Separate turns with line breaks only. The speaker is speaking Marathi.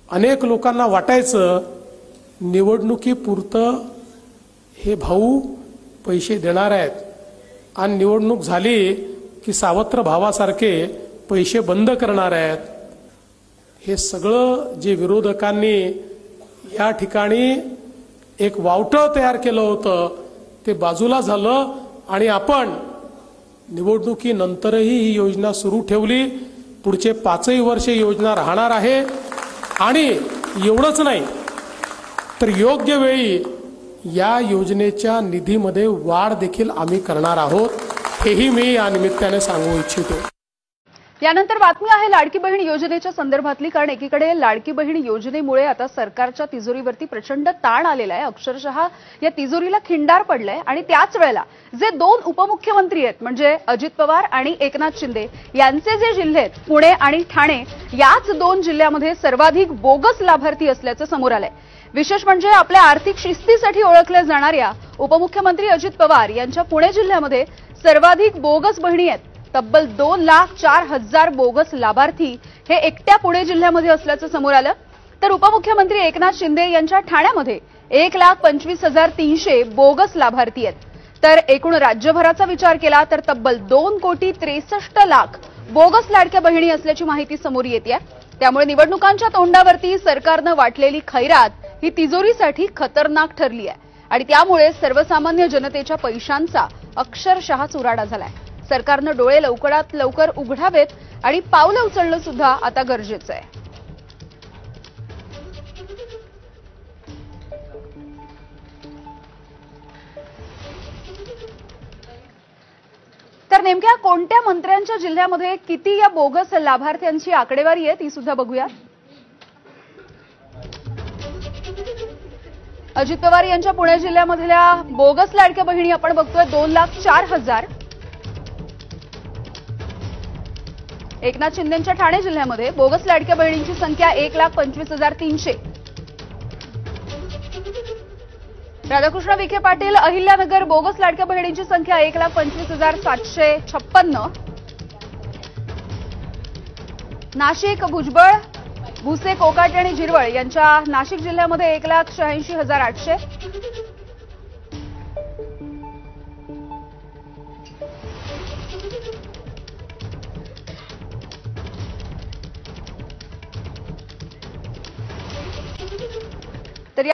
अनेक लोकांना वाटायचं निवडणुकीपुरतं हे भाऊ पैसे देणार आहेत आणि निवडणूक झाली की सावत्र भावासारखे पैसे बंद करणार आहेत। हे सगळं जे विरोधकांनी या ठिकाणी एक वावटळ तयार केलं होतं ते बाजूला झालं आणि आपण निवडणुकीनंतरही ही योजना सुरू ठेवली। पुढचे 5 वर्ष योजना राहणार आहे आणि एवढंच नाही तर योग्य वेळी या योजनेच्या निधीमध्ये वाढ देखील आम्ही करणार आहोत, हेही मी या निमित्ताने सांगू इच्छितो।
यानंतर बातमी आहे लाडकी बहीण योजनेच्या संदर्भातली, कारण एकीकडे लाडकी बहीण योजनेमुळे आता सरकारच्या तिजोरीवरती प्रचंड ताण आलेला आहे। अक्षरशः या तिजोरीला खिंडार पडलाय आणि त्याच वेळेला जे 2 उपमुख्यमंत्री आहेत म्हणजे अजित पवार आणि एकनाथ शिंदे यांचे जे जिल्हे आहेत पुणे आणि ठाणे, याच 2 जिल्ह्यामध्ये सर्वाधिक बोगस लाभार्थी असल्याचं समोर आलंय। विशेष म्हणजे आपल्या आर्थिक शिस्तीसाठी ओळखल्या जाणाऱ्या उपमुख्यमंत्री अजित पवार यांच्या पुणे जिल्ह्यामध्ये सर्वाधिक बोगस बहिणी आहेत। तब्बल 2,04,000 बोगस लाभार्थी हे एकट्या पुणे जिल्ह्यामध्ये असल्याचं समोर आलं। तर उपमुख्यमंत्री एकनाथ शिंदे यांच्या ठाण्यामध्ये 1,25,300 बोगस लाभार्थी आहेत। तर एकूण राज्यभराचा विचार केला तर तब्बल 2,63,00,000 बोगस लाडक्या बहिणी असल्याची माहिती समोर येते। त्यामुळे निवडणुकांच्या तोंडावरती सरकारनं वाटलेली खैरात ही तिजोरीसाठी खतरनाक ठरली आहे आणि त्यामुळे सर्वसामान्य जनतेच्या पैशांचा अक्षरशः चुराडा झालाय। सरकारनं डोळे लवकरात लवकर उघडावेत आणि पावलं उचलणं सुद्धा आता गरजेचं आहे। तर नेमक्या कोणत्या मंत्र्यांच्या जिल्ह्यामध्ये किती या बोगस लाभार्थ्यांची आकडेवारी आहे ती सुद्धा बघूया। अजित पवार यांच्या पुणे जिल्ह्यामधल्या बोगस लाडक्या बहिणी आपण बघतोय 2,04,000। एकनाथ शिंदेच्या ठाणे जिल्ह्यामध्ये बोगस लाडक्या बहिणींची संख्या 1,25,300। राधाकृष्ण विखे पाटील अहिल्यानगर बोगस लाडक्या बहिणींची संख्या 1,25,756। नाशिक भुजबळ भुसे कोकाटे आणि झिरवळ यांच्या नाशिक जिल्ह्यामध्ये 1,86,800।